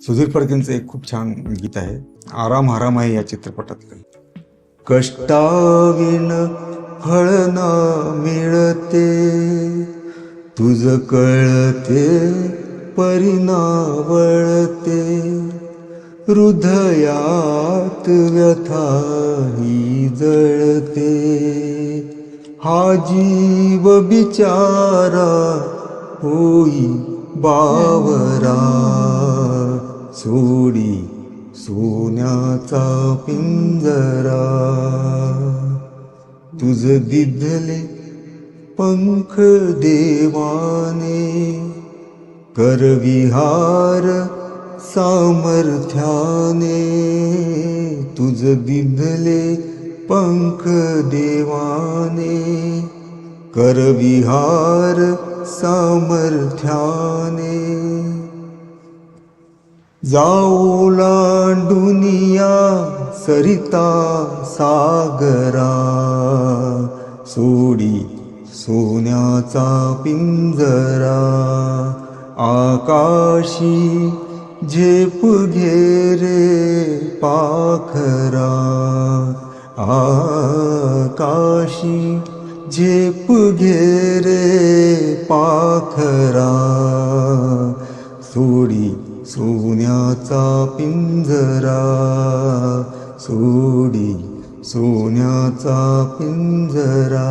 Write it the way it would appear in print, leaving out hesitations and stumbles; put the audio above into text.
सुधीर फडकेंचं एक खूप छान गीत आहे, आराम हराम आहे या चित्रपटातलं. कष्टाविण फळ ना मिळते, तुझ कळते परिणा वळते, हृदयात व्यथा ही जळते, हा जीव बिचारा होई बावरा, सोडी सोन्याचा पिंजरा. तुझ दिधले पंख देवाने, करविहार सामर्थ्याने. तुझ दिधले पंख देवाने, करविहार सामर्थ्याने. जाऊ लांडुनिया सरिता सागरा, सोडी सोन्याचा पिंजरा. आकाशी झेप घेरे पाखरा, आकाशी झेप घेरे पाखरा, सोडी सोन्याचा पिंजरा, सोडी सोन्याचा पिंजरा.